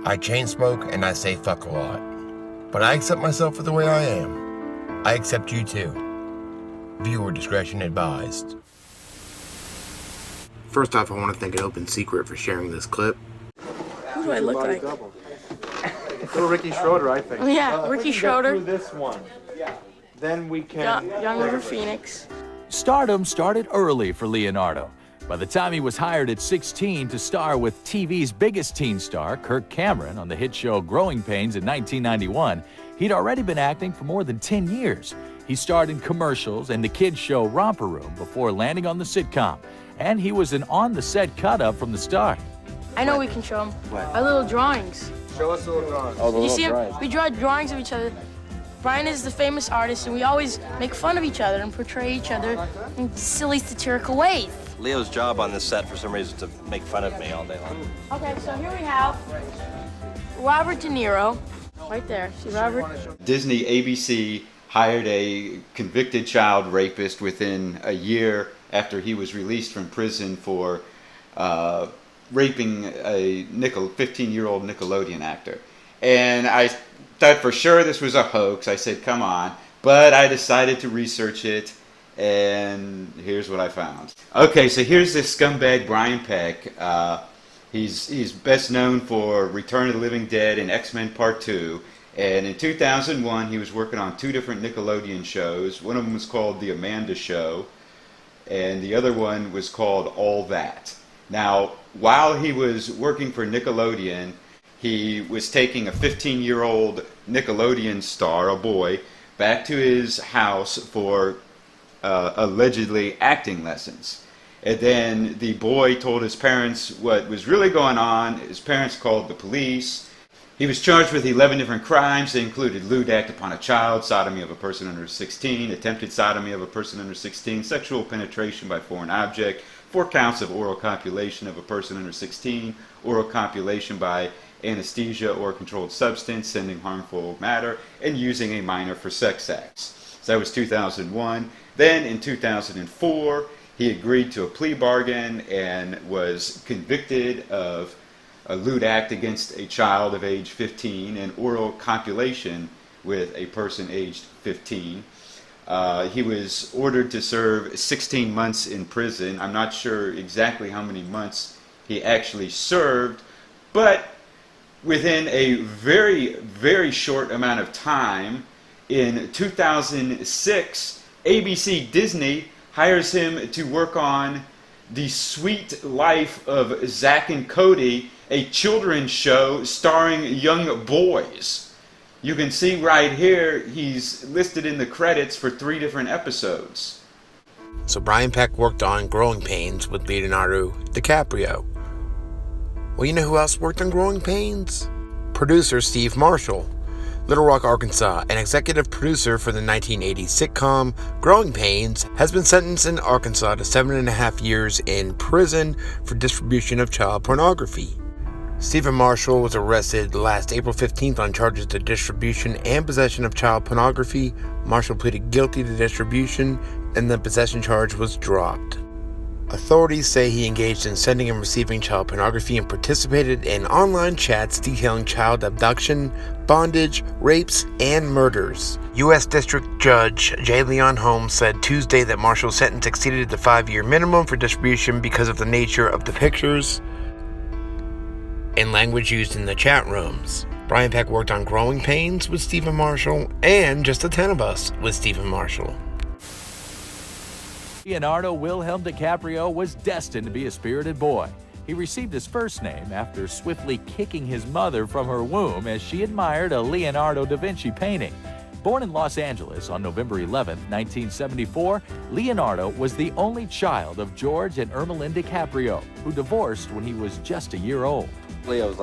I chain smoke and I say fuck a lot. But I accept myself for the way I am. I accept you too. Viewer discretion advised. First off, I want to thank an Open Secret for sharing this clip. Who do I look like? Little Ricky Schroeder, I think. Oh, yeah, Ricky Schroeder. Through this one. Then we can... Young River Phoenix. Stardom started early for Leonardo. By the time he was hired at 16 to star with TV's biggest teen star, Kirk Cameron, on the hit show Growing Pains in 1991, he'd already been acting for more than 10 years. He starred in commercials and the kids' show Romper Room before landing on the sitcom. And he was an on-the-set cut-up from the start. I know we can show them our little drawings. Show us a little drawings. Oh, you see them? We draw drawings of each other. Brian is the famous artist, and we always make fun of each other and portray each other in silly, satirical ways. Leo's job on this set, for some reason, is to make fun of me all day long. Okay, so here we have Robert De Niro, right there. See Robert? Disney ABC hired a convicted child rapist within a year after he was released from prison for raping a 15-year-old Nickelodeon actor. And I thought for sure this was a hoax. I said, come on. But I decided to research it, and here's what I found. Okay, so here's this scumbag Brian Peck. He's best known for Return of the Living Dead and X-Men Part 2. And in 2001, he was working on 2 different Nickelodeon shows. One of them was called The Amanda Show, and the other one was called All That. Now, while he was working for Nickelodeon, he was taking a 15-year-old Nickelodeon star, a boy, back to his house for allegedly acting lessons. And then the boy told his parents what was really going on. His parents called the police. He was charged with 11 different crimes. They included lewd act upon a child, sodomy of a person under 16, attempted sodomy of a person under 16, sexual penetration by foreign object, 4 counts of oral copulation of a person under 16, oral copulation by anesthesia or controlled substance, sending harmful matter, and using a minor for sex acts. So that was 2001. Then in 2004, he agreed to a plea bargain and was convicted of a lewd act against a child of age 15 and oral copulation with a person aged 15. He was ordered to serve 16 months in prison. I'm not sure exactly how many months he actually served, but within a very, very short amount of time, in 2006, ABC Disney hires him to work on The Sweet Life of Zack and Cody, a children's show starring young boys. You can see right here, he's listed in the credits for 3 different episodes. So Brian Peck worked on Growing Pains with Leonardo DiCaprio. Well, you know who else worked on Growing Pains? Producer Steve Marshall. Little Rock, Arkansas, an executive producer for the 1980s sitcom Growing Pains, has been sentenced in Arkansas to 7.5 years in prison for distribution of child pornography. Stephen Marshall was arrested last April 15th on charges of distribution and possession of child pornography. Marshall pleaded guilty to distribution, and the possession charge was dropped. Authorities say he engaged in sending and receiving child pornography and participated in online chats detailing child abduction, bondage, rapes, and murders. U.S. District Judge J. Leon Holmes said Tuesday that Marshall's sentence exceeded the 5-year minimum for distribution because of the nature of the pictures and language used in the chat rooms. Brian Peck worked on Growing Pains with Stephen Marshall and Just the 10 of Us with Stephen Marshall. Leonardo Wilhelm DiCaprio was destined to be a spirited boy. He received his first name after swiftly kicking his mother from her womb as she admired a Leonardo da Vinci painting. Born in Los Angeles on November 11, 1974, Leonardo was the only child of George and Ermeline DiCaprio, who divorced when he was just a year old. Leo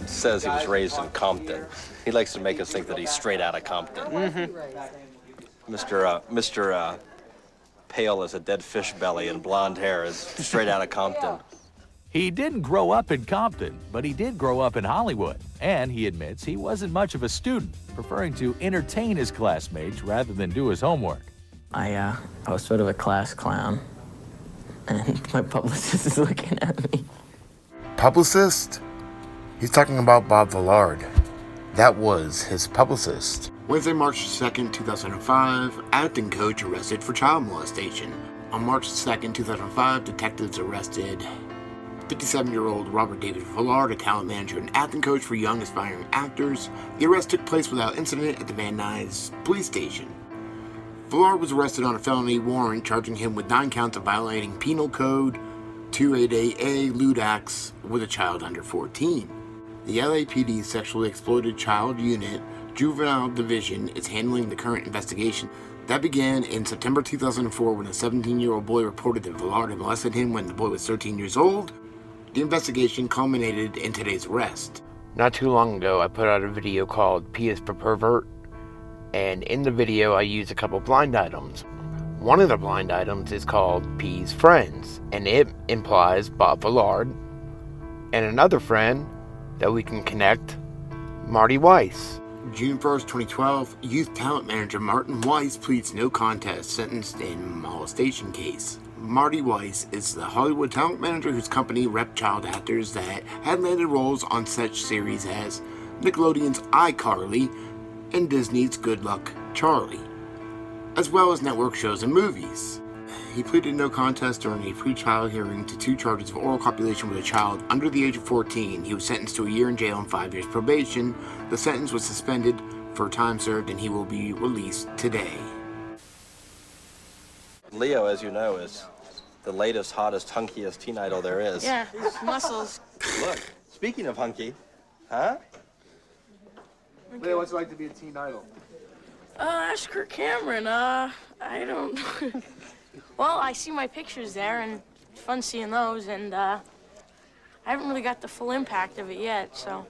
says he was raised in Compton. He likes to make us think that he's straight out of Compton. Mr. Pale as a dead fish belly and blonde hair is straight out of Compton. He didn't grow up in Compton, but he did grow up in Hollywood. And he admits he wasn't much of a student, preferring to entertain his classmates rather than do his homework. I was sort of a class clown, and my publicist is looking at me. Publicist? He's talking about Bob Villard. That was his publicist. Wednesday, March 2nd, 2005, acting coach arrested for child molestation. On March 2nd, 2005, detectives arrested 57-year-old Robert David Villard, a talent manager and acting coach for young aspiring actors. The arrest took place without incident at the Van Nuys police station. Villard was arrested on a felony warrant charging him with 9 counts of violating Penal Code 288A lewd acts with a child under 14. The LAPD Sexually Exploited Child Unit Juvenile Division is handling the current investigation. That began in September 2004 when a 17-year-old boy reported that Villard had molested him when the boy was 13 years old. The investigation culminated in today's arrest. Not too long ago, I put out a video called P is for Pervert, and in the video I used a couple blind items. One of the blind items is called P's Friends, and it implies Bob Villard and another friend that we can connect, Marty Weiss. June 1st, 2012, youth talent manager Marty Weiss pleads no contest, sentenced in molestation case. Marty Weiss is the Hollywood talent manager whose company repped child actors that had landed roles on such series as Nickelodeon's iCarly and Disney's Good Luck Charlie, as well as network shows and movies. He pleaded no contest during a pre-trial hearing to 2 charges of oral copulation with a child under the age of 14. He was sentenced to a year in jail and 5 years probation. The sentence was suspended for time served and he will be released today. Leo, as you know, is the latest, hottest, hunkiest teen idol there is. Yeah, his muscles. Look, speaking of hunky, huh? Leo, what's it like to be a teen idol? Ask her Cameron. I don't. Well, I see my pictures there, and it's fun seeing those, and I haven't really got the full impact of it yet, so.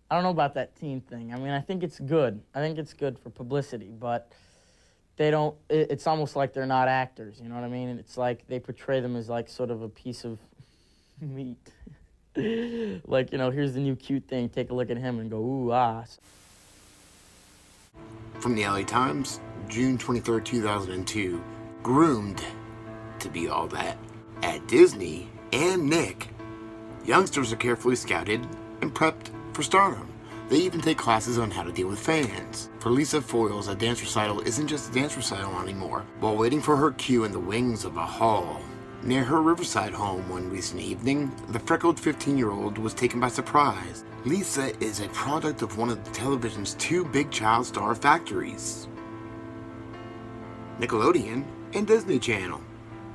I don't know about that teen thing. I mean, I think it's good. I think it's good for publicity, but they don't, it's almost like they're not actors, you know what I mean? And it's like they portray them as like sort of a piece of meat. Like, you know, here's the new cute thing, take a look at him and go, ooh, ah. From the LA Times, June 23rd, 2002, groomed to be all that. At Disney and Nick, youngsters are carefully scouted and prepped for stardom. They even take classes on how to deal with fans. For Lisa Foyles, a dance recital isn't just a dance recital anymore. While waiting for her cue in the wings of a hall near her Riverside home one recent evening, the freckled 15-year-old was taken by surprise. Lisa is a product of one of the television's 2 big child star factories, Nickelodeon and Disney Channel,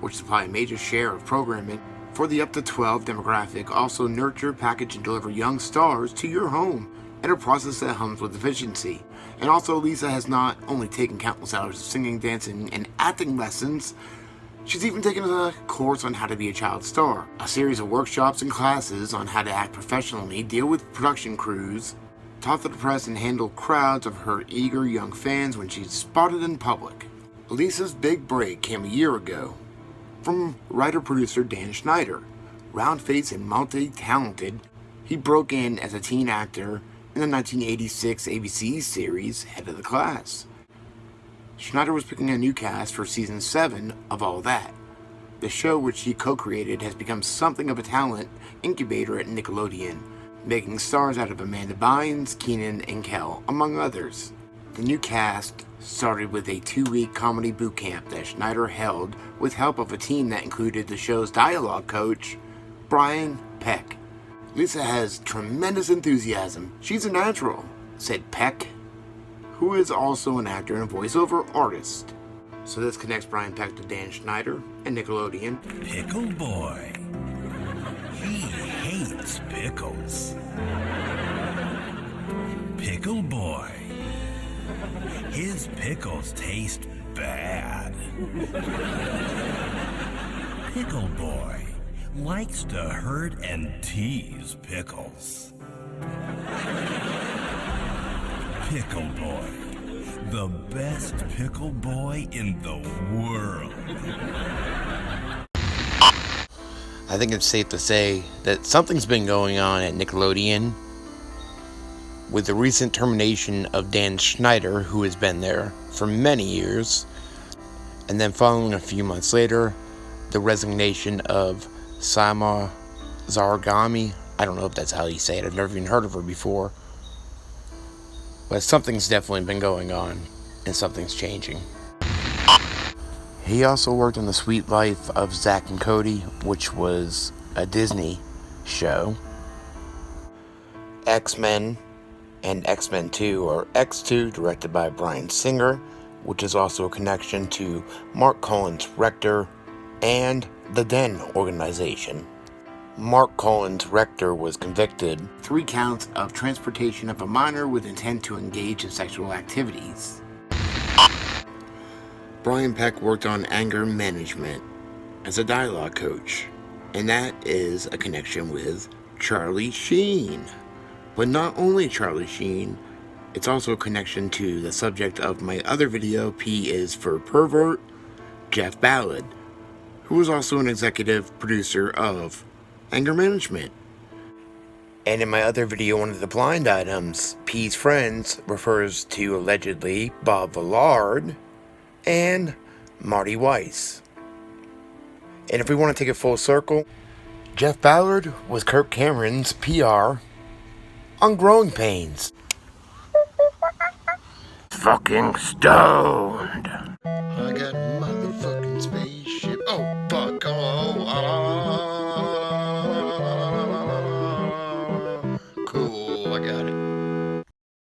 which supply a major share of programming for the up to 12 demographic. Also nurture, package, and deliver young stars to your home in a process that hums with efficiency. And also, Lisa has not only taken countless hours of singing, dancing, and acting lessons, she's even taken a course on how to be a child star, a series of workshops and classes on how to act professionally, deal with production crews, taught the press, and handle crowds of her eager young fans when she's spotted in public. Lisa's big break came a year ago from writer-producer Dan Schneider. Round-faced and multi-talented, he broke in as a teen actor in the 1986 ABC series Head of the Class. Schneider was picking a new cast for season 7 of All That. The show, which he co-created, has become something of a talent incubator at Nickelodeon, making stars out of Amanda Bynes, Keenan, and Kel, among others. The new cast started with a 2-week comedy boot camp that Schneider held with help of a team that included the show's dialogue coach, Brian Peck. Lisa has tremendous enthusiasm. She's a natural, said Peck, who is also an actor and voiceover artist. So this connects Brian Peck to Dan Schneider and Nickelodeon. Pickle Boy. He hates pickles. Pickle Boy. His pickles taste bad. Pickle Boy likes to hurt and tease pickles. Pickle Boy, the best pickle boy in the world. I think it's safe to say that something's been going on at Nickelodeon with the recent termination of Dan Schneider, who has been there for many years, and then following a few months later, the resignation of Sama Zargami. I don't know if that's how you say it. I've never even heard of her before. But something's definitely been going on, and something's changing. He also worked on The Sweet Life of Zack and Cody, which was a Disney show. X-Men and X-Men 2, or X2, directed by Bryan Singer, which is also a connection to Mark Cullen's Rector and the Den organization. Mark Cullen's Rector was convicted 3 counts of transportation of a minor with intent to engage in sexual activities. Brian Peck worked on anger management as a dialogue coach, and that is a connection with Charlie Sheen. But not only Charlie Sheen, it's also a connection to the subject of my other video, P is for Pervert, Jeff Ballard, who was also an executive producer of Anger Management. And in my other video, one of the blind items, P's friends, refers to allegedly Bob Villard and Marty Weiss. And if we want to take it full circle, Jeff Ballard was Kirk Cameron's PR on Growing Pains. Fucking stoned.